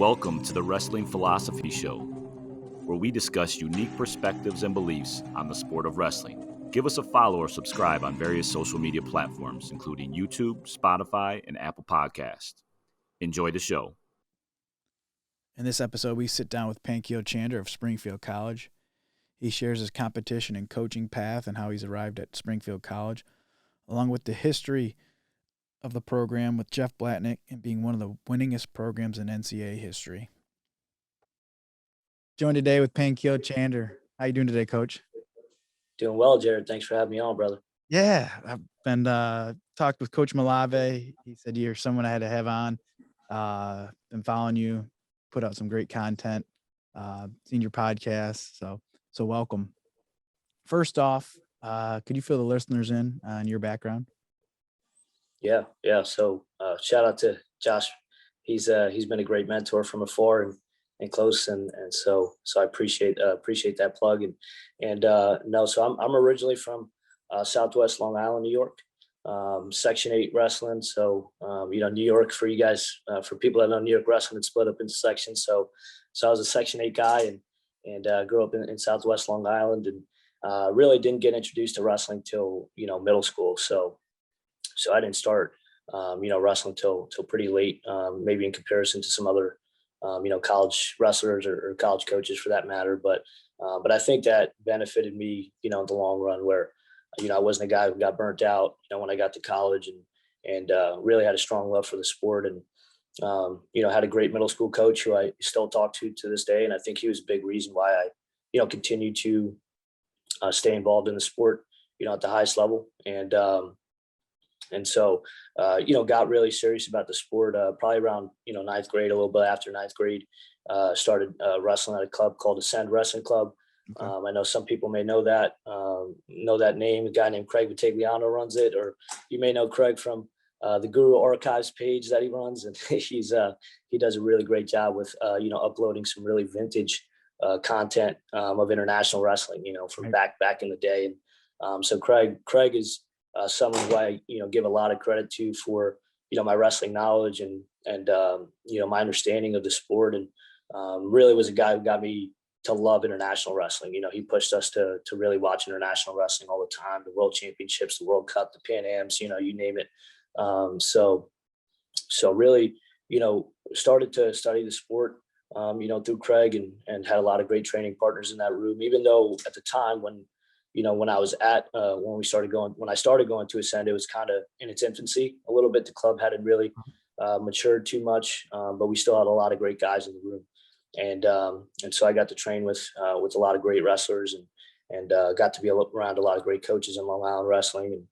Welcome to the Wrestling Philosophy Show, where we discuss unique perspectives and beliefs on the sport of wrestling. Give us a follow or subscribe on various social media platforms, including YouTube, Spotify, and Apple Podcasts. Enjoy the show. In this episode, we sit down with Pankil Chander of Springfield College. He shares his competition and coaching path and how he's arrived at Springfield College, along with the history of the program with Jeff Blatnick and being one of the winningest programs in NCAA history. Joined today with Pankil Chander. How you doing today, Coach? Doing well, Jared. Thanks for having me on, brother. Yeah, I've been talked with Coach Malave. He said you're someone I had to have on. Been following you, put out some great content, seen your podcast, so welcome. First off, could you fill the listeners in on your background? Yeah. So shout out to Josh. He's been a great mentor from afar and close, and so I appreciate that plug. So I'm originally from Southwest Long Island, New York, Section 8 wrestling. So New York, for you guys, for people that know New York wrestling, it's split up into sections. So I was a Section 8 guy and grew up in Southwest Long Island, and really didn't get introduced to wrestling till middle school. So I didn't start, wrestling till pretty late, maybe in comparison to some other, college wrestlers or college coaches for that matter. But I think that benefited me, in the long run, where, I wasn't a guy who got burnt out, when I got to college and really had a strong love for the sport and, had a great middle school coach who I still talk to this day. And I think he was a big reason why I, continued to stay involved in the sport, at the highest level. And so, got really serious about the sport, probably around, ninth grade, a little bit after ninth grade, started wrestling at a club called Ascend Wrestling Club. Okay. I know some people may know that name. A guy named Craig Vitagliano runs it, or you may know Craig from the Guru Archives page that he runs. And he does a really great job with, uploading some really vintage content of international wrestling, from back in the day. And so Craig is someone who I, give a lot of credit to for, my wrestling knowledge and my understanding of the sport, and really was a guy who got me to love international wrestling. He pushed us to really watch international wrestling all the time, the World Championships, the World Cup, the Pan Ams, you name it. So really, started to study the sport, through Craig and had a lot of great training partners in that room, even though at the time when I was when I started going to Ascend, it was kind of in its infancy a little bit. The club hadn't really matured too much, but we still had a lot of great guys in the room. And so I got to train with a lot of great wrestlers and got to be around a lot of great coaches in Long Island wrestling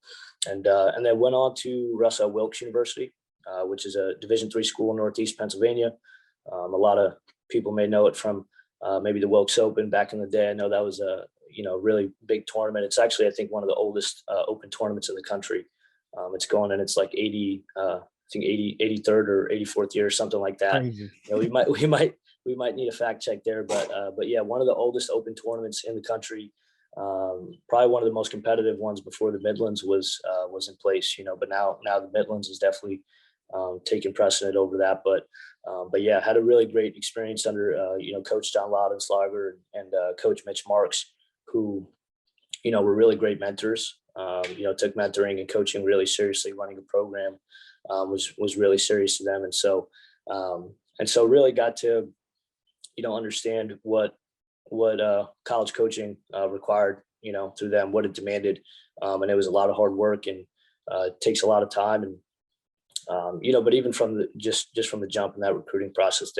and then went on to wrestle at Wilkes University, which is a Division III school in Northeast Pennsylvania. A lot of people may know it from maybe the Wilkes Open back in the day. I know that was a really big tournament. It's actually, I think, one of the oldest open tournaments in the country. It's going and it's like 83rd or 84th year or something like that. We might need a fact check there, but yeah, one of the oldest open tournaments in the country. Probably one of the most competitive ones before the Midlands was in place, but now the Midlands is definitely taking precedent over that. But yeah, had a really great experience under, Coach John Laudenslager and Coach Mitch Marks, who, were really great mentors, took mentoring and coaching really seriously. Running a program was really serious to them. And so really got to, understand what college coaching required, through them, what it demanded. And it was a lot of hard work and it takes a lot of time. And, but even from just from the jump in that recruiting process,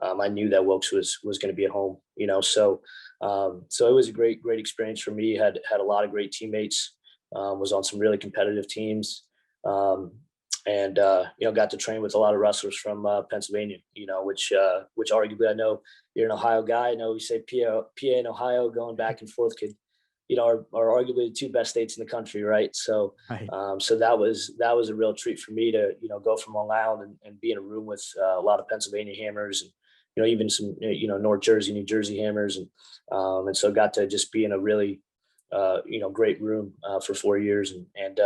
I knew that Wilkes was going to be at home, so it was a great experience for me. Had a lot of great teammates, was on some really competitive teams, and got to train with a lot of wrestlers from Pennsylvania, which arguably, I know you're an Ohio guy. I know we say PA and Ohio going back and forth are arguably the two best states in the country, right? So, right. So that was a real treat for me to, go from Long Island and be in a room with a lot of Pennsylvania hammers and, even some, North Jersey, New Jersey hammers. And so got to just be in a really, great room for 4 years and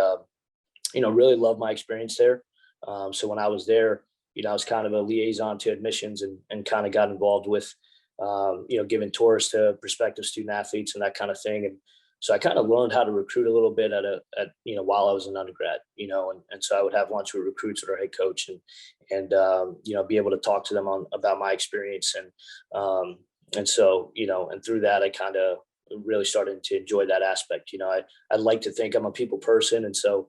really loved my experience there. So when I was there, I was kind of a liaison to admissions and kind of got involved with, giving tours to prospective student athletes and that kind of thing. And so I kind of learned how to recruit a little bit while I was an undergrad, and so I would have lunch with recruits with our head coach and be able to talk to them about my experience. And so, and through that, I kind of really started to enjoy that aspect. I'd like to think I'm a people person. And so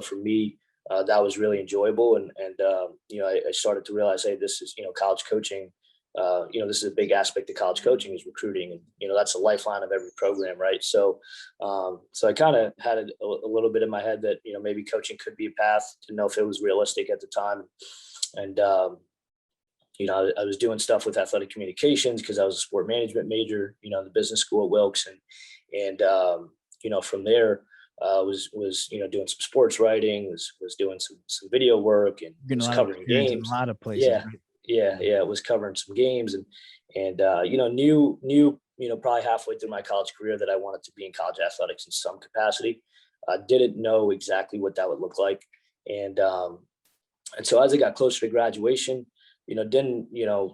for me, that was really enjoyable. And I started to realize, hey, this is, college coaching. This is a big aspect of college coaching is recruiting. And, that's the lifeline of every program. Right. So I kind of had a little bit in my head that, maybe coaching could be a path. Didn't know if it was realistic at the time. And, I was doing stuff with athletic communications because I was a sport management major, the business school at Wilkes. And from there, was doing some sports writing, was doing some video work, and was covering games. A lot of places. Yeah. Right? Yeah. Was covering some games and knew, probably halfway through my college career that I wanted to be in college athletics in some capacity. Didn't know exactly what that would look like. And so as I got closer to graduation, didn't,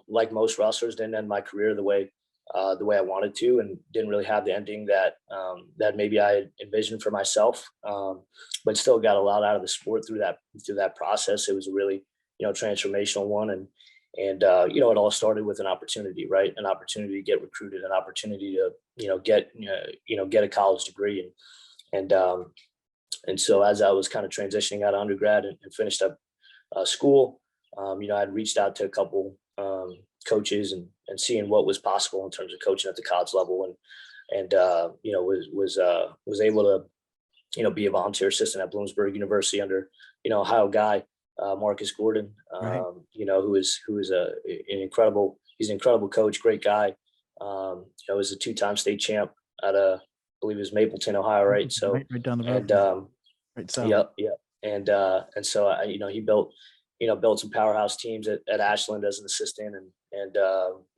like most wrestlers, didn't end my career the way I wanted to, and didn't really have the ending that maybe I had envisioned for myself. But still got a lot out of the sport through that process. It was a really, transformational one. And it all started with an opportunity, right? An opportunity to get recruited, an opportunity to, get a college degree. And so as I was kind of transitioning out of undergrad and finished up school, I'd reached out to a couple coaches and seeing what was possible in terms of coaching at the college level, and was able to, be a volunteer assistant at Bloomsburg University under, Ohio guy, Marcus Gordon, Right. who is an incredible coach, great guy. Was a 2-time state champ at I believe it was Mapleton, Ohio. Right. So right down the road. and right. So yeah. And so he built some powerhouse teams at Ashland as an assistant, and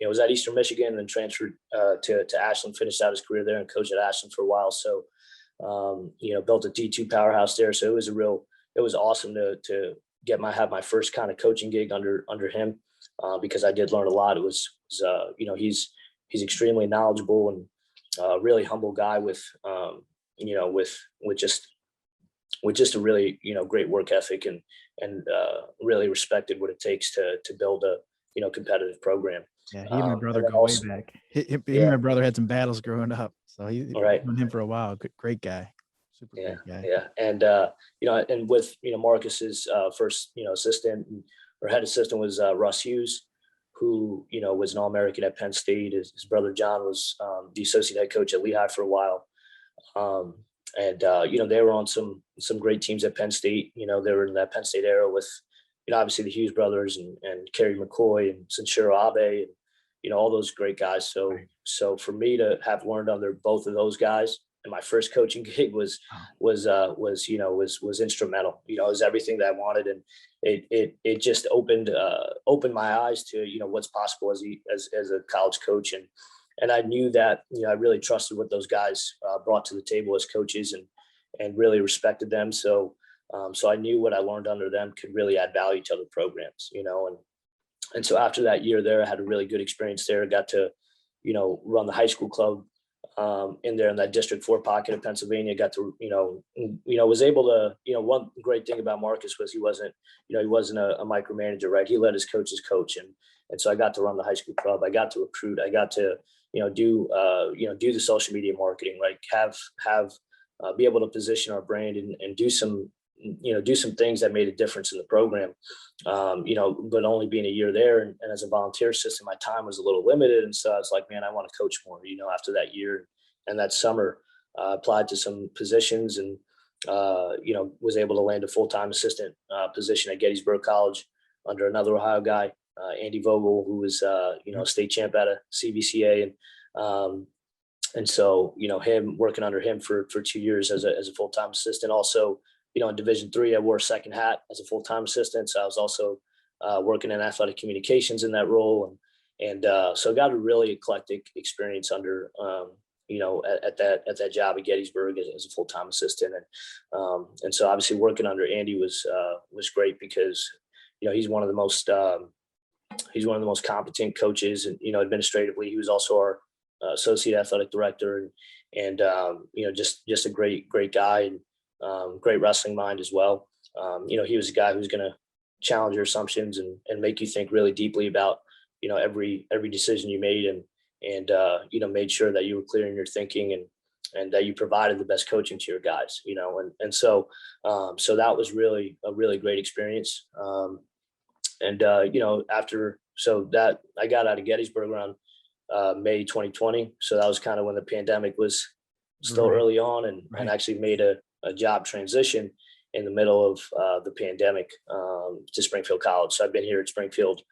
was at Eastern Michigan and then transferred to Ashland, finished out his career there and coached at Ashland for a while. So, built a D2 powerhouse there. So it was awesome to have my first kind of coaching gig under him, because I did learn a lot. It was he's extremely knowledgeable and really humble guy with just a really, great work ethic and really respected what it takes to build a, competitive program. yeah, he and my brother go also, way back. He and my brother had some battles growing up, so he's right. known him for a while. Great guy, super great guy. Yeah, and and with Marcus's first assistant or head assistant was Russ Hughes, who was an All-American at Penn State. His brother John was the associate head coach at Lehigh for a while. And they were on some great teams at Penn State. They were in that Penn State era with, obviously the Hughes brothers and Kerry McCoy and Sanshiro Abe and, all those great guys. So, Right. So for me to have learned under both of those guys, and my first coaching gig was instrumental. It was everything that I wanted, and it just opened my eyes to what's possible as a college coach. And I knew that, I really trusted what those guys brought to the table as coaches and really respected them. So I knew what I learned under them could really add value to other programs, and so after that year there, I had a really good experience there. I got to, run the high school club in there in that District 4 pocket of Pennsylvania. Got to, was able to, one great thing about Marcus was he wasn't a micromanager, right? He let his coaches coach. And so I got to run the high school club. I got to recruit. I got to, do the social media marketing, right? Be able to position our brand and do some things that made a difference in the program. But only being a year there and as a volunteer assistant, my time was a little limited. And so I was like, man, I want to coach more, after that year and that summer, applied to some positions and, was able to land a full-time assistant position at Gettysburg College under another Ohio guy, Andy Vogel, who was, a state champ out of CVCA. And so, him working under him for 2 years as a full-time assistant. Also, in Division III, I wore a second hat as a full-time assistant. So I was also working in athletic communications in that role. And so I got a really eclectic experience under, at that job at Gettysburg as a full-time assistant. And so obviously working under Andy was great because, he's one of the most competent coaches, and administratively, he was also our associate athletic director, and just a great guy, and great wrestling mind as well. He was a guy who's going to challenge your assumptions and make you think really deeply about every decision you made, and made sure that you were clear in your thinking, and that you provided the best coaching to your guys, so that was really a really great experience. After that, I got out of Gettysburg around May 2020. So that was kind of when the pandemic was still early on, and actually made a job transition in the middle of the pandemic to Springfield College. So I've been here at Springfield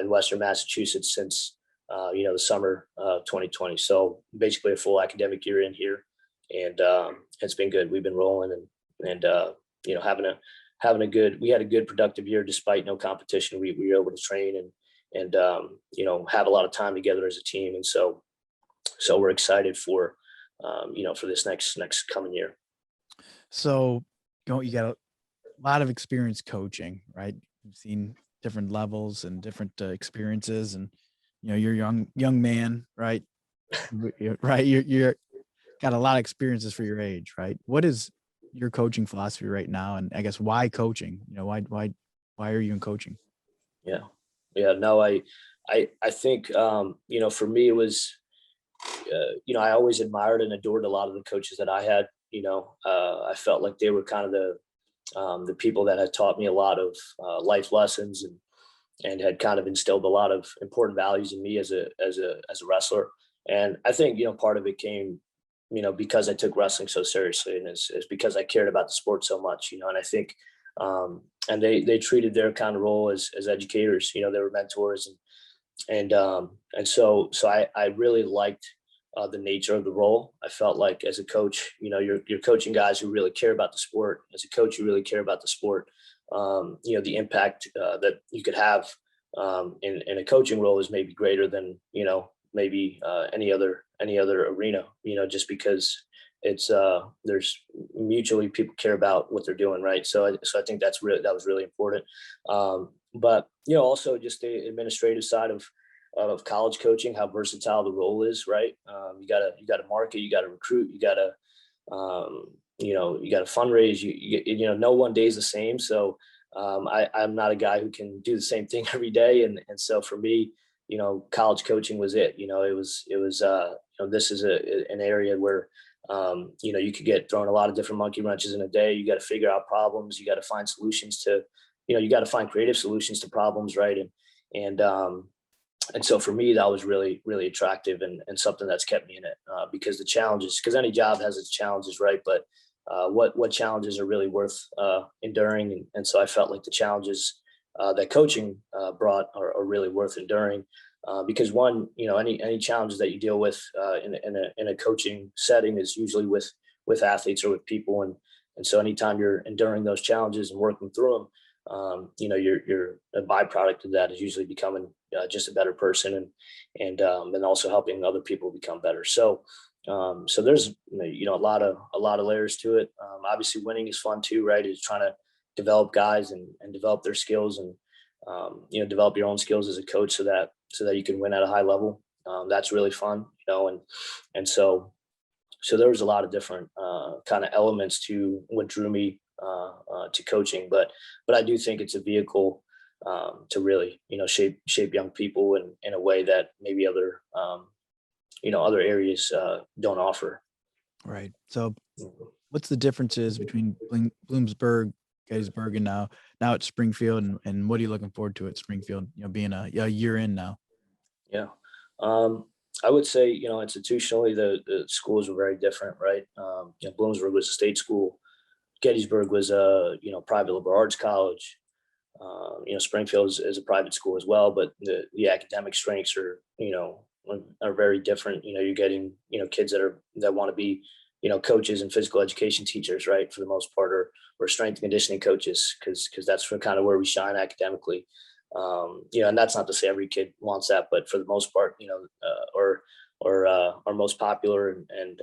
in Western Massachusetts since the summer 2020. So basically a full academic year in here, and it's been good. We've been rolling and we had a good productive year despite no competition. We were able to train and have a lot of time together as a team, and so we're excited for for this next coming year. So you got a lot of experience coaching, right? You've seen different levels and different experiences, and you're a young man, right? Right. You're got a lot of experiences for your age, right? What is your coaching philosophy right now? And I guess why coaching? Why are you in coaching? Yeah. No, I think, for me, it was, I always admired and adored a lot of the coaches that I had. I felt like they were kind of the people that had taught me a lot of life lessons, and had kind of instilled a lot of important values in me as a wrestler. And I think, part of it came, because I took wrestling so seriously, and it's because I cared about the sport so much, and I think, and they treated their kind of role as educators. They were mentors, and so I really liked the nature of the role. I felt like as a coach, you're coaching guys who really care about the sport. As a coach, you really care about the sport. The impact that you could have in a coaching role is maybe greater than maybe any other arena. Just because it's there's mutually people care about what they're doing, right? So I think that was really important. But also just the administrative side of college coaching, how versatile the role is, right? You gotta market, you gotta recruit, you gotta you gotta fundraise. You no one day is the same. So I'm not a guy who can do the same thing every day, and so for me, college coaching was it. It was this is an area where you could get thrown a lot of different monkey wrenches in a day. You got to figure out problems. You got to find solutions to, you got to find creative solutions to problems, right? And so for me, that was really, really attractive, and something that's kept me in it, because the challenges, because any job has its challenges, right? But what challenges are really worth enduring, and so I felt like the challenges that coaching brought are really worth enduring, because one, any challenges that you deal with in a coaching setting is usually with athletes or with people, and so anytime you're enduring those challenges and working through them, you're a byproduct of that is usually becoming just a better person, and also helping other people become better. So there's a lot of layers to it. Obviously winning is fun too, right? Is trying to develop guys and develop their skills, and develop your own skills as a coach so that you can win at a high level. That's really fun, and so there was a lot of different kind of elements to what drew me to coaching, but I do think it's a vehicle to really shape young people in a way that maybe other other areas don't offer. Right. So what's the differences between Bloomsburg, Gettysburg, and now at Springfield, and what are you looking forward to at Springfield, being a year in now? Yeah. I would say, institutionally, the schools were very different, right? Bloomsburg was a state school. Gettysburg was a, private liberal arts college. Springfield is a private school as well, but the academic strengths are very different. You're getting, kids that want to be, coaches and physical education teachers, right? For the most part, or strength and conditioning coaches, because that's kind of where we shine academically. And that's not to say every kid wants that, but for the most part, our most popular and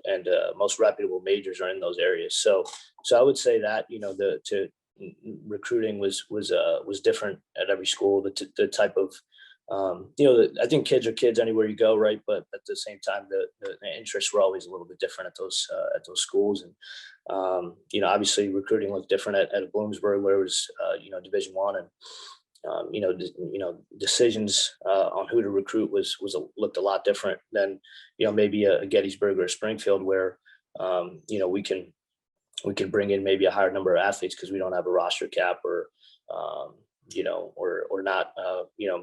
most reputable majors are in those areas. So I would say that, recruiting was different at every school. The type of I think kids are kids anywhere you go, right? But at the same time, the interests were always a little bit different at those schools. And obviously recruiting looked different at Bloomsburg, where it was Division I, and decisions on who to recruit looked a lot different than maybe a Gettysburg or a Springfield, where we can bring in maybe a higher number of athletes because we don't have a roster cap, or or not,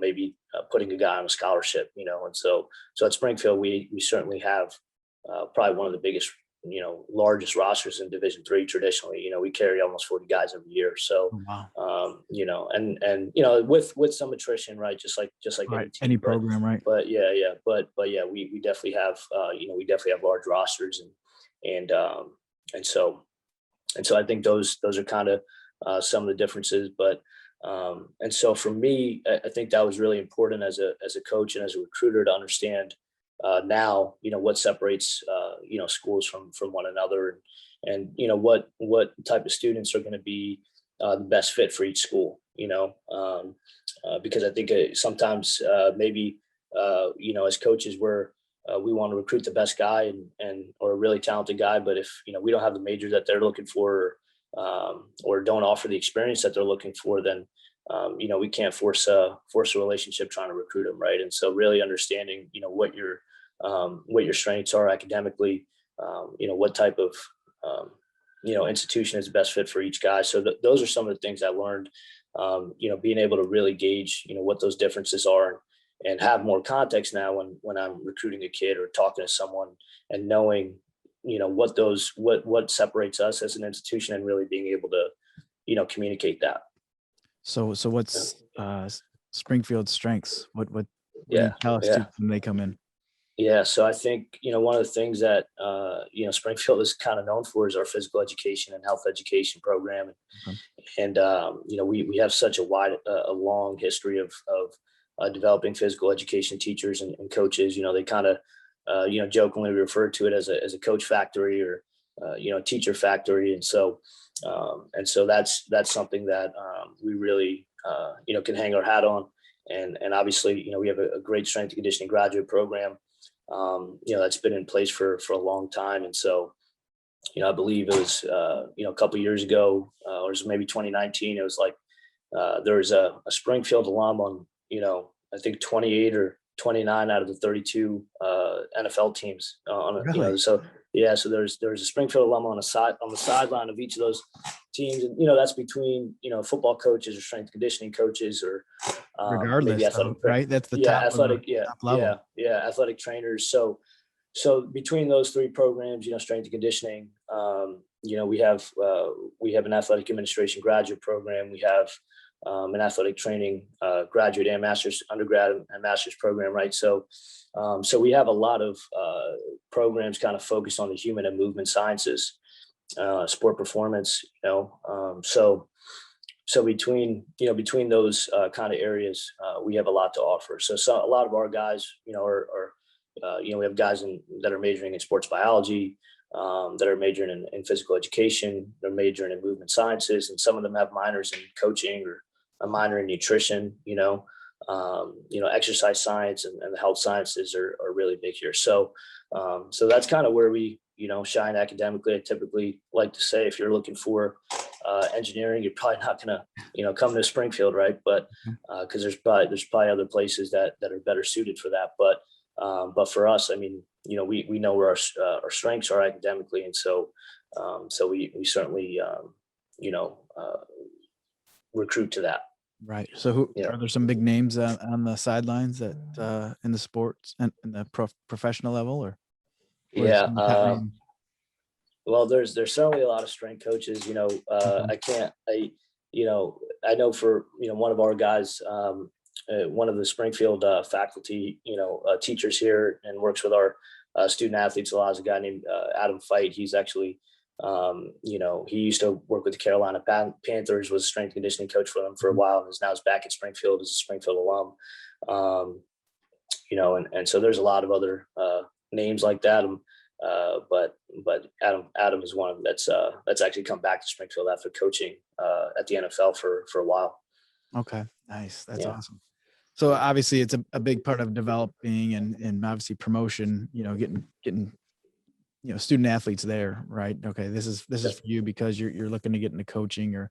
maybe putting a guy on a scholarship, and so at Springfield, we certainly have probably one of the biggest, largest rosters in Division III traditionally. We carry almost 40 guys every year. So, wow. with some attrition, right? Just like right. Any program, right? But yeah. But yeah, we definitely have, large rosters, and so I think those are kind of some of the differences. But and so for me, I think that was really important as a coach and as a recruiter to understand now, what separates schools from one another, and what type of students are going to be the best fit for each school. Because I think sometimes maybe as coaches we want to recruit the best guy or a really talented guy, but if we don't have the major that they're looking for, or don't offer the experience that they're looking for, then we can't force a relationship trying to recruit them, right? And so really understanding what your strengths are academically, what type of institution is the best fit for each guy. So those are some of the things I learned, being able to really gauge what those differences are, and have more context now when I'm recruiting a kid or talking to someone, and knowing what separates us as an institution, and really being able to communicate that. So what's Springfield Strengths? What do Yeah, you tell us when they come in? Yeah, so I think one of the things that Springfield is kind of known for is our physical education and health education program, and we have such a long history of developing physical education teachers and coaches. They kind of jokingly refer to it as a coach factory, or teacher factory, and so that's something that we really can hang our hat on, and obviously we have a great strength and conditioning graduate program that's been in place for a long time. And so I believe it was a couple of years ago, or it was maybe 2019, it was like there was a Springfield alum on I think 28 or 29 out of the 32 NFL teams Really? so there's a Springfield alum on the sideline of each of those teams, and that's between football coaches or strength conditioning coaches, or regardless, maybe athletic, right? That's the top athletic, top level. athletic trainers. So between those three programs, strength and conditioning, we have an athletic administration graduate program. We have an athletic training graduate and master's, undergrad and master's program, right? So we have a lot of programs kind of focused on the human and movement sciences, sport performance, so between those kind of areas, we have a lot to offer. So a lot of our guys, are we have guys that are majoring in sports biology, that are majoring in physical education, they're majoring in movement sciences, and some of them have minors in coaching or a minor in nutrition. Exercise science and the health sciences are really big here. So that's kind of where we shine academically. I typically like to say, if you're looking for engineering, you're probably not going to come to Springfield, right? But because there's probably other places that are better suited for that. But for us, I mean, we know where our strengths are academically, and so we certainly recruit to that. Right. So are there some big names on the sidelines that in the sports and in the professional level, or? Yeah. Well, there's certainly a lot of strength coaches. I know for one of our guys, one of the Springfield faculty, teachers here, and works with our student athletes a lot, is a guy named Adam Fight. He's actually he used to work with the Carolina Panthers, was a strength conditioning coach for them for a while, and now is back at Springfield as a Springfield alum. And so there's a lot of other names like that. But Adam is one of them that's actually come back to Springfield after coaching at the NFL for a while. Okay, nice. That's awesome. So obviously it's a big part of developing and obviously promotion, getting student athletes there, right? Okay, this is for you because you're looking to get into coaching or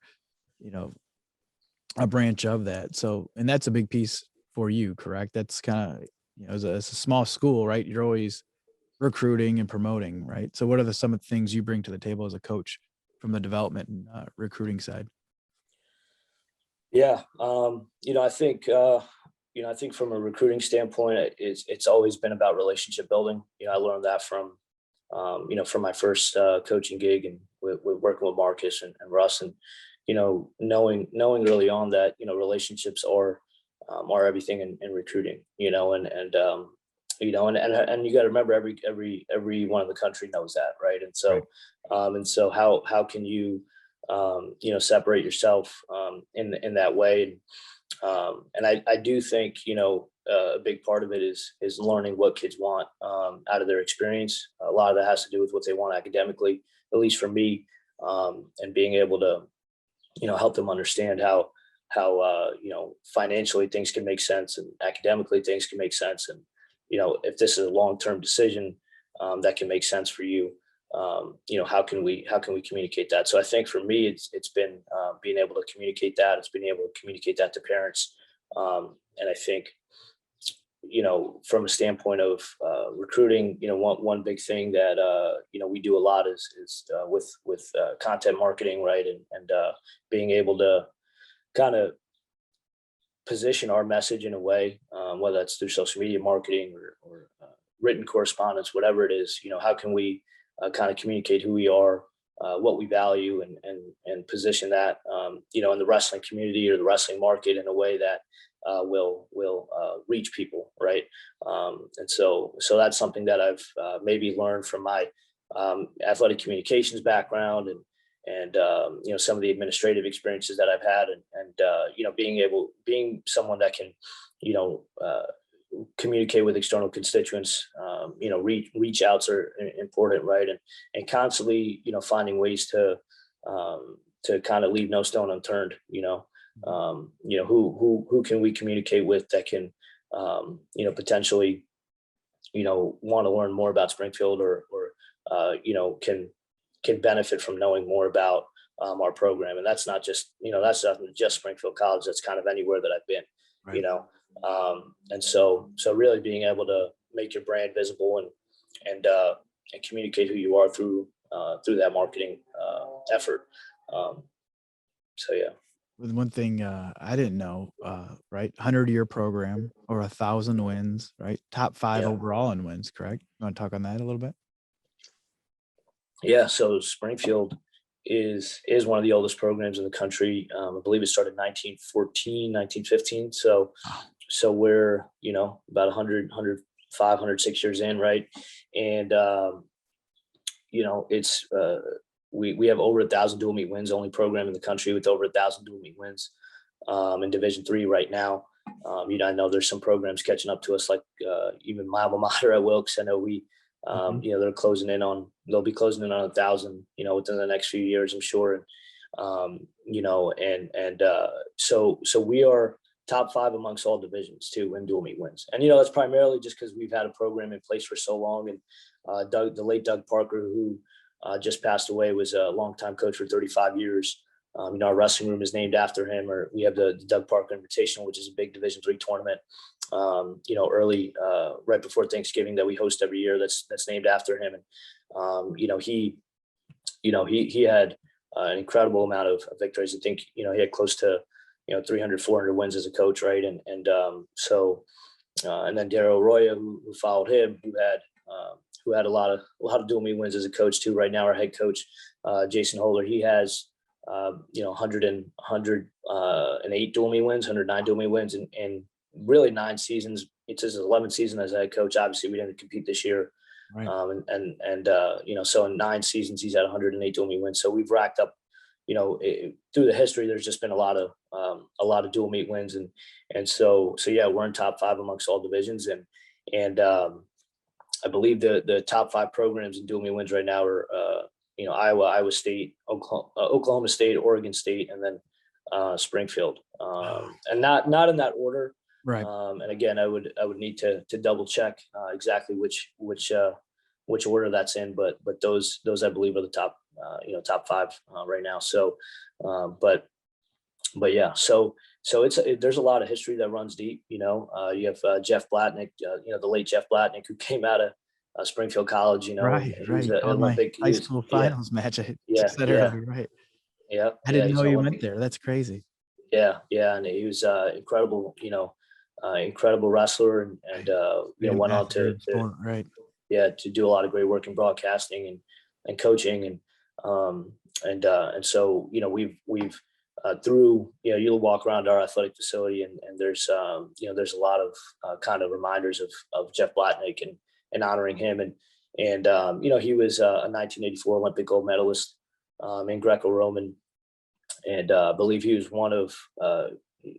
a branch of that. So, and that's a big piece for you, correct? That's kind of, as a small school, right? You're always recruiting and promoting, right? So what are some of the things you bring to the table as a coach from the development and recruiting side? Yeah. I think from a recruiting standpoint, it's always been about relationship building. I learned that from my first coaching gig and with working with Marcus and Russ, and knowing early on that relationships are everything in recruiting. And you got to remember everyone in the country knows that, right? And so how can you separate yourself in that way? And I do think a big part of it is learning what kids want out of their experience. A lot of that has to do with what they want academically, at least for me, and being able to help them understand how financially things can make sense and academically things can make sense, and if this is a long-term decision that can make sense for you, how can we communicate that? So I think for me, it's been being able to communicate that. It's been able to communicate that to parents. And I think, from a standpoint of recruiting, one big thing that, we do a lot is with content marketing, right. And being able to kind of position our message in a way, whether that's through social media marketing or written correspondence, whatever it is, how can we kind of communicate who we are, what we value, and position that, in the wrestling community or the wrestling market in a way that will reach people, right? And so that's something that I've maybe learned from my athletic communications background and some of the administrative experiences that I've had, and being someone that can communicate with external constituents. Reach outs are important, right? And constantly finding ways to kind of leave no stone unturned. Who can we communicate with that can potentially want to learn more about Springfield or can benefit from knowing more about our program. And that's not just Springfield College. That's kind of anywhere that I've been, right. And so really being able to make your brand visible and communicate who you are through that marketing effort. So yeah. With one thing I didn't know, right? 100-year program or 1,000 wins, right? Top 5 overall in wins, correct? You want to talk on that a little bit? Yeah. So Springfield is one of the oldest programs in the country. I believe it started in 1914, 1915. So we're, about 100, 105, 106 years in, right? And, it's, we have over 1,000 dual meet wins, only program in the country with over 1,000 dual meet wins in Division III right now. I know there's some programs catching up to us, like even my alma mater at Wilkes. I know they'll be closing in on 1,000, within the next few years, I'm sure. So we are top 5 amongst all divisions too in dual meet wins. And, that's primarily just because we've had a program in place for so long. And the late Doug Parker, who just passed away, was a longtime coach for 35 years. Our wrestling room is named after him, or we have the Doug Parker Invitational, which is a big Division III tournament, early, right before Thanksgiving, that we host every year. That's named after him. And, he had an incredible amount of victories. I think, he had close to, 300, 400 wins as a coach. Right. And then Daryl Arroyo, who followed him, who had a lot of dual meet wins as a coach too. Right now, our head coach, Jason Holder, he has, 108 dual meet wins, 109 dual meet wins, and really 9 seasons. It's his 11th season as a head coach. Obviously, we didn't compete this year. Right. So in 9 seasons, he's had 108 dual meet wins. So we've racked up, through the history, there's just been a lot of dual meet wins. And so yeah, we're in top 5 amongst all divisions. And I believe the top 5 programs in dual meet wins right now are, Iowa State, Oklahoma State, Oregon State, and then Springfield. And not in that order. Right. And again, I would need to double check exactly which order that's in, but those I believe are the top top 5 right now. So, but yeah, so there's a lot of history that runs deep. You have Jeff Blatnick, the late Jeff Blatnick, who came out of Springfield College. Right. He was an On Olympic my high school finals match. I said earlier, right. Yeah. I didn't know you Olympic. went there. That's crazy. Yeah. And he was incredible, incredible wrestler and went on to right. To do a lot of great work in broadcasting and coaching. And so, we've through, you'll walk around our athletic facility and there's a lot of kind of reminders of Jeff Blatnick and honoring him. And he was a 1984 Olympic gold medalist in Greco-Roman. And I believe he was one of,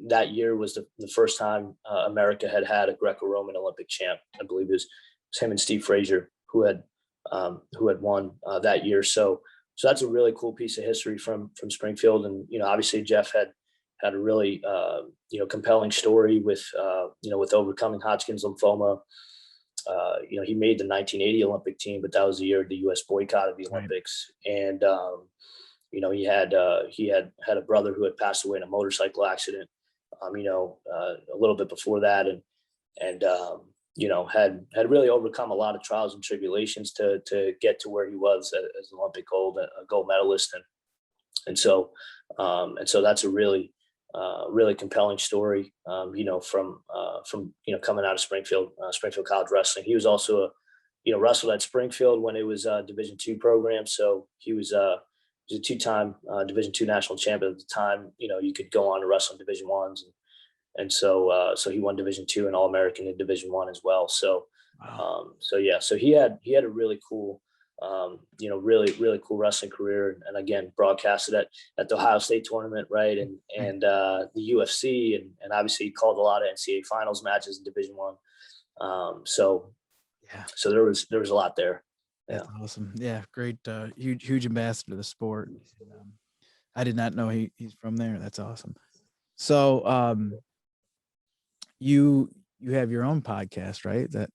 that year was the first time America had a Greco-Roman Olympic champ. I believe it was him and Steve Frazier who had won that year. So that's a really cool piece of history from Springfield. And, obviously Jeff had a really, compelling story with overcoming Hodgkin's lymphoma. He made the 1980 Olympic team, but that was the year the U.S. boycotted the Olympics. And, he had a brother who had passed away in a motorcycle accident, a little bit before that. And had really overcome a lot of trials and tribulations to get to where he was as an Olympic gold medalist. And so that's a really compelling story, from coming out of Springfield College Wrestling. He was also wrestled at Springfield when it was a Division II program. So he was a 2-time Division II national champion at the time. You could go on to wrestle in Division I's. And so he won Division II and All-American in Division I as well. So, Wow. so he had a really cool, really cool wrestling career. And again, broadcasted at the Ohio State tournament. Right. And the UFC and obviously he called a lot of NCAA finals matches in Division I. So there was a lot there. That's awesome. Yeah. Great. Huge ambassador to the sport. I did not know he's from there. That's awesome. So, you have your own podcast, right? That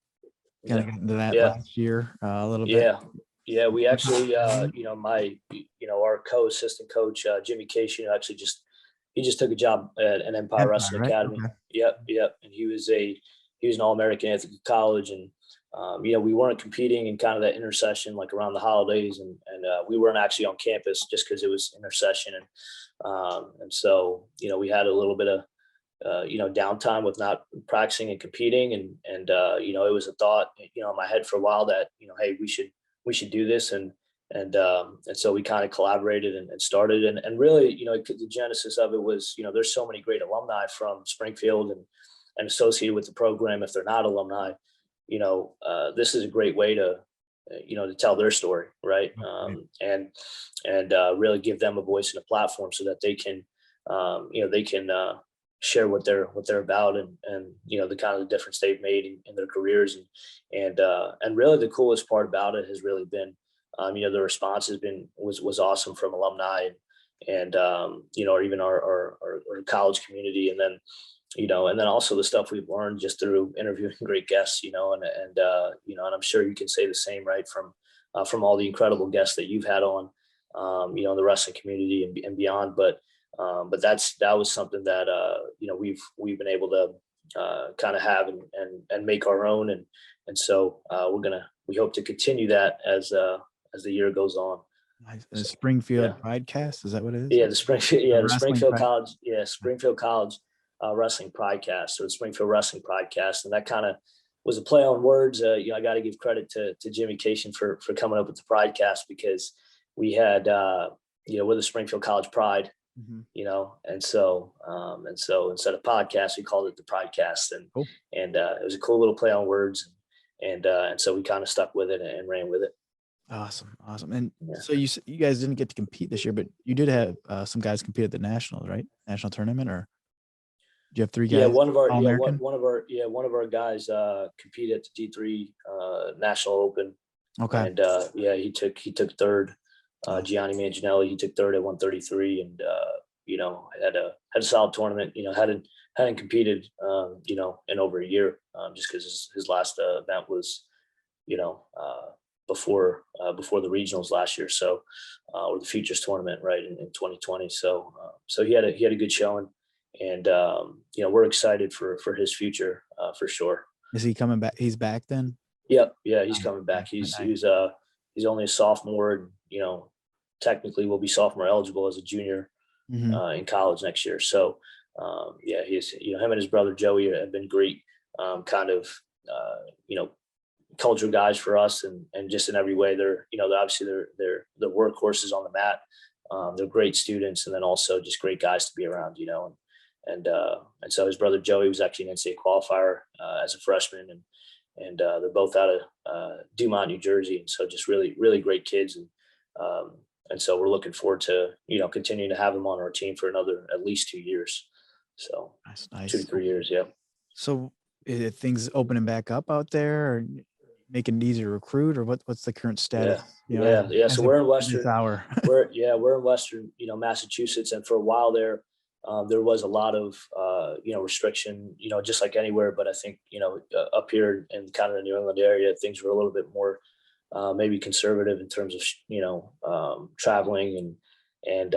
kind of got into that last year a little bit. Yeah. We actually, our co-assistant coach, Jimmy Casey, actually he just took a job at an Empire Wrestling Academy. Okay. Yep. And he was an All-American at College. And, we weren't competing in kind of that intercession, like around the holidays. And we weren't actually on campus just because it was intercession. And so, we had a little bit of, downtime with not practicing and competing. And it was a thought, in my head for a while that, hey, we should do this. And so we kind of collaborated and started. And really, the genesis of it was, there's so many great alumni from Springfield and associated with the program. If they're not alumni, this is a great way to tell their story. Right. And really give them a voice and a platform so that they can, share what they're about and the kind of the difference they've made in their careers. And really the coolest part about it has really been, the response was awesome from alumni and or even our college community. And then also the stuff we've learned just through interviewing great guests, and I'm sure you can say the same, right. From all the incredible guests that you've had on, in the wrestling community and beyond. But that was something that, we've been able to kind of have and make our own. And so we hope to continue that as the year goes on. Nice. The Springfield Pridecast, is that what it is? Yeah, the Springfield College. Yeah, Springfield College Wrestling Pridecast, or the Springfield Wrestling Pridecast, and that kind of was a play on words. I got to give credit to Jimmy Cation for coming up with the Pridecast, because we had with the Springfield College Pride. Mm-hmm. And so instead of podcast, we called it the Pridecast, and it was a cool little play on words, and so we kind of stuck with it and ran with it. Awesome. And so you guys didn't get to compete this year, but you did have some guys compete at the nationals, right? National tournament, or? Do you have three guys? Yeah, one of our All-American? one of our guys competed at the D3 National Open. Okay. And he took third. Gianni Manginelli, he took third at 133, and had a solid tournament. Hadn't competed in over a year, just because his last event was before the regionals last year, so or the futures tournament, right, in 2020. So he had a good showing, and we're excited for his future for sure. Is he coming back? He's back then? Yep. Yeah, he's coming back. He's only a sophomore, and technically will be sophomore eligible as a junior in college next year. So he's him and his brother Joey have been great culture guys for us, and just in every way. They're obviously they're workhorses on the mat. They're great students, and then also just great guys to be around, and so his brother Joey was actually an NCAA qualifier as a freshman, and they're both out of Dumont, New Jersey, and so just really, really great kids, and so we're looking forward to continuing to have them on our team for another at least 2 years. So nice. 2 to 3 years, yeah. So is things opening back up out there, or making it easier to recruit, or what's the current status? Yeah. So we're in Western. We're in Western, Massachusetts, and for a while there was a lot of restriction, just like anywhere. But I think up here in kind of the New England area, things were a little bit more maybe conservative in terms of traveling and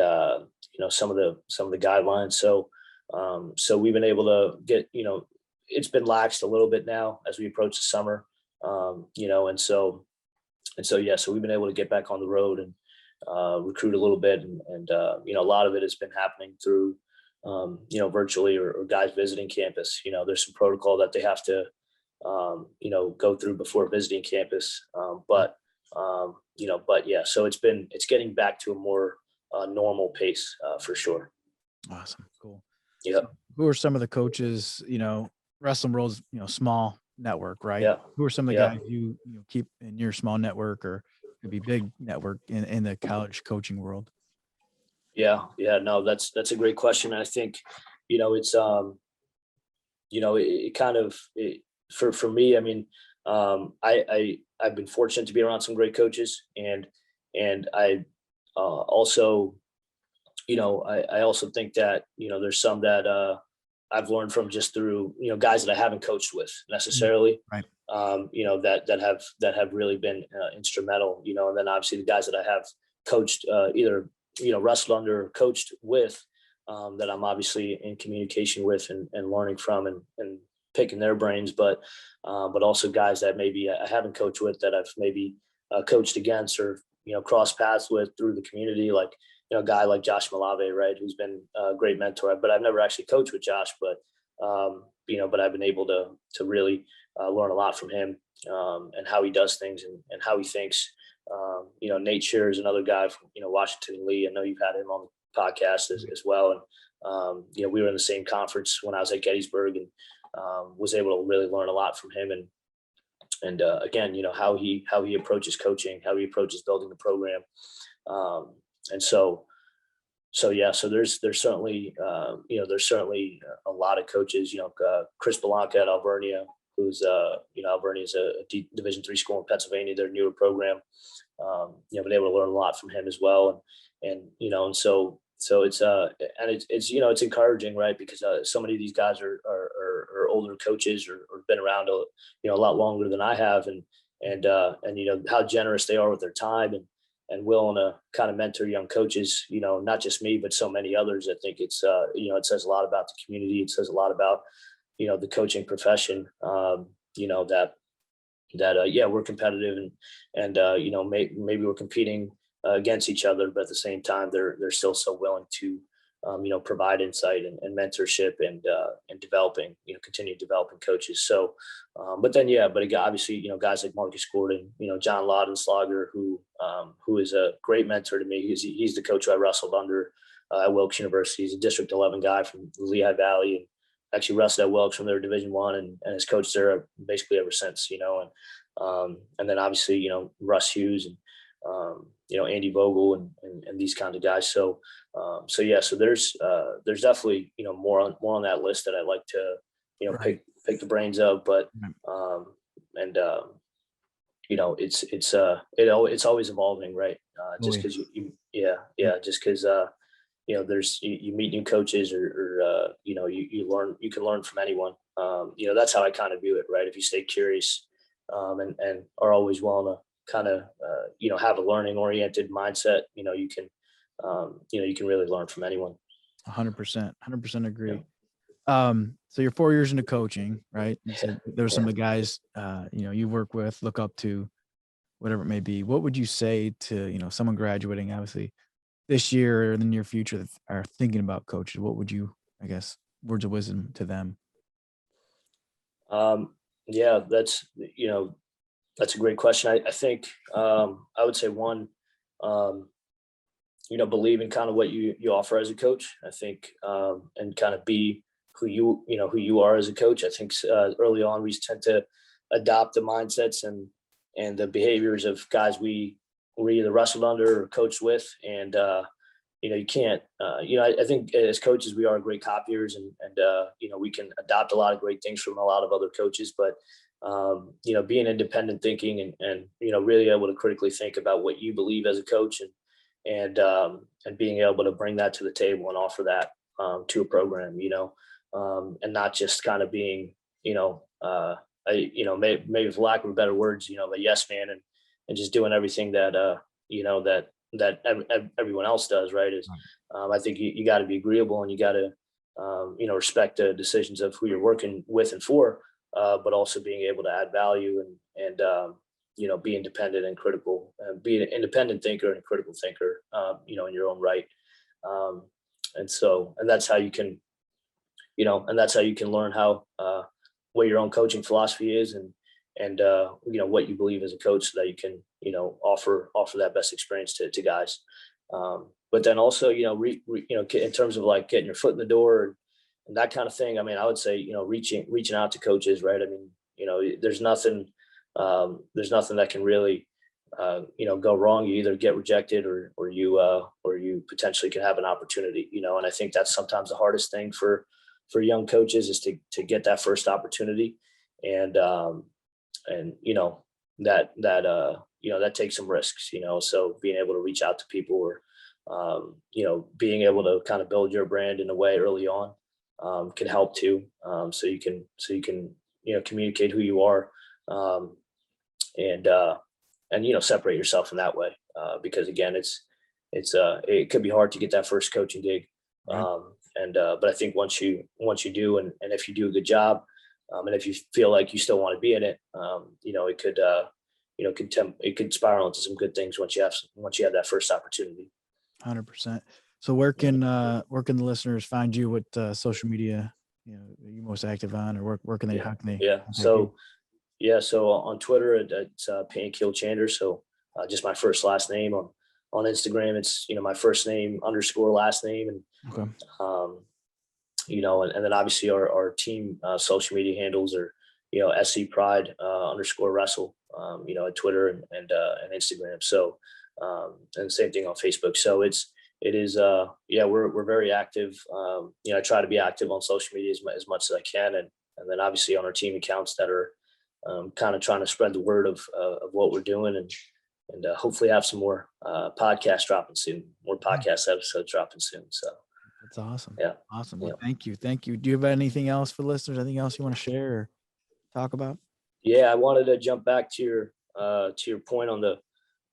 some of the guidelines. So we've been able to get it's been laxed a little bit now as we approach the summer. So we've been able to get back on the road and recruit a little bit, and a lot of it has been happening through virtually or guys visiting campus. There's some protocol that they have to go through before visiting campus, but yeah, so it's getting back to a more normal pace for sure. Awesome. Cool. Yeah. So who are some of the coaches? Wrestling World's small network, right? Yeah. Who are some of the guys you keep in your small network, or could be big network in the college coaching world? Yeah. No, that's a great question. I think it's it kind of for me. I mean, I've been fortunate to be around some great coaches, and I also I also think that there's some that I've learned from just through guys that I haven't coached with necessarily, right? That have really been instrumental, and then obviously the guys that I have coached either wrestled under or coached with, that I'm obviously in communication with and learning from and picking their brains, but also guys that maybe I haven't coached with that I've maybe coached against or crossed paths with through the community, like a guy like Josh Malave, right, who's been a great mentor. But I've never actually coached with Josh, but I've been able to really learn a lot from him, and how he does things and how he thinks. Nate Shearer is another guy from Washington Lee. I know you've had him on the podcast as well, and we were in the same conference when I was at Gettysburg, and was able to really learn a lot from him, and again, how he approaches coaching, how he approaches building the program. And so there's certainly a lot of coaches, Chris Belanca at Alvernia, who's Alvernia is a Division III school in Pennsylvania, their newer program. Been able to learn a lot from him as well, and so it's encouraging, right, because so many of these guys are older coaches or been around a lot longer than I have, and how generous they are with their time and willing to kind of mentor young coaches, not just me, but so many others. I think it's, it says a lot about the community. It says a lot about, the coaching profession, that we're competitive and maybe we're competing against each other, but at the same time, they're still so willing to, provide insight and mentorship and developing, continue developing coaches. So, but again, obviously, guys like Marcus Gordon, John Laudenslager, who is a great mentor to me. He's the coach who I wrestled under at Wilkes University. He's a District 11 guy from the Lehigh Valley, and actually wrestled at Wilkes from their Division I and has coached there basically ever since, and then obviously, Russ Hughes Andy Vogel and these kinds of guys. So there's definitely, more on that list that I like to, Right. pick the brains of, but, it's always evolving, right? Just because just because, you meet new coaches or you can learn from anyone. That's how I kind of view it, right? If you stay curious, and are always willing to kind of, have a learning oriented mindset, you can really learn from anyone. 100% agree. Yeah. So you're 4 years into coaching, right? You said there were some of the guys, you work with, look up to, whatever it may be. What would you say to, someone graduating, obviously, this year or in the near future that are thinking about coaches? What would you, I guess, words of wisdom to them? Yeah, that's a great question. I think, I would say one, believe in kind of what you offer as a coach. I think, and kind of be who you are as a coach. I think, early on we tend to adopt the mindsets and the behaviors of guys we either wrestled under or coached with. And, you can't, I think as coaches, we are great copiers and we can adopt a lot of great things from a lot of other coaches, but, being independent thinking and really able to critically think about what you believe as a coach and being able to bring that to the table and offer that, to a program, and not just kind of being, maybe for lack of better words, a yes man and just doing everything that, that everyone else does. Right. I think you got to be agreeable and you got to, respect the decisions of who you're working with and for, but also being able to add value and be independent and critical, be an independent thinker and a critical thinker, in your own right. And that's how you can, learn how, what your own coaching philosophy is and what you believe as a coach so that you can, offer that best experience to guys. But then also, in terms of like getting your foot in the door and that kind of thing. I mean, I would say, reaching out to coaches, right? I mean, there's nothing that can really, go wrong. You either get rejected or you potentially can have an opportunity, and I think that's sometimes the hardest thing for young coaches is to get that first opportunity. And that takes some risks, so being able to reach out to people or, being able to kind of build your brand in a way early on, can help too. So you can, communicate who you are, and separate yourself in that way. Because again, it could be hard to get that first coaching gig. Right. But I think once you do, and if you do a good job, and if you feel like you still want to be in it, it could spiral into some good things once you have that first opportunity. 100%. So where can the listeners find you? What social media are you most active on, or where can they? How can they? Yeah. So on Twitter it's Pankil Chander. So just my first last name. On Instagram it's my first name _ last name, and Okay. and then obviously our team social media handles are SC Pride _ wrestle at Twitter and Instagram. So and same thing on Facebook. So it is we're very active. I try to be active on social media as much as I can, and then obviously on our team accounts that are kind of trying to spread the word of what we're doing and hopefully have some more podcasts dropping soon, more podcast episodes dropping soon. So that's awesome. Yeah. Awesome. Well, thank you. Do you have anything else for listeners? Anything else you want to share or talk about? Yeah, I wanted to jump back to your point on the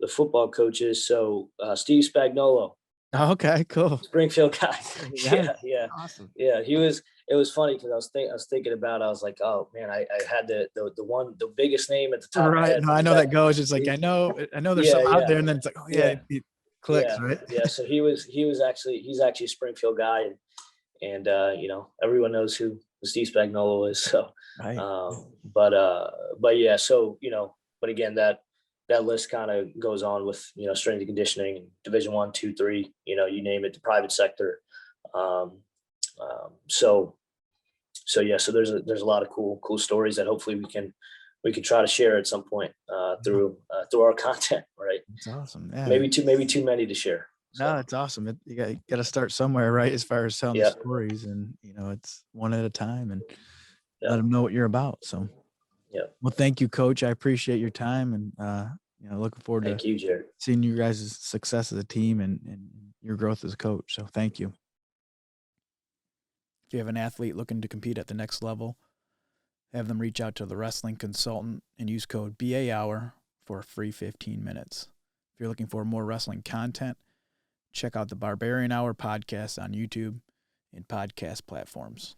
football coaches. So Steve Spagnuolo. Okay, cool. Springfield guy. Yeah. Awesome. Yeah, it was funny because I was thinking about, I was like, oh man, I had the biggest name at the top. Right. No, I know that goes. It's like, I know there's some out there, and then it's like, oh yeah, it clicks, right? Yeah. So he's actually a Springfield guy, and everyone knows who Steve Spagnuolo is. So, right. But yeah, so, but again, that list kind of goes on with, strength and conditioning, Division 1, 2, 3, you name it, the private sector. So there's a lot of cool stories that hopefully we can we could try to share at some point through our content, right? It's awesome. Yeah. Maybe too many to share. So. No, it's awesome. You got to start somewhere, right? As far as telling the stories, and it's one at a time, and let them know what you're about. So, well, thank you, Coach. I appreciate your time, and looking forward to seeing you guys' success as a team and your growth as a coach. So, thank you. If you have an athlete looking to compete at the next level, have them reach out to the wrestling consultant and use code BAHOUR for a free 15 minutes. If you're looking for more wrestling content, check out the Barbarian Hour podcast on YouTube and podcast platforms.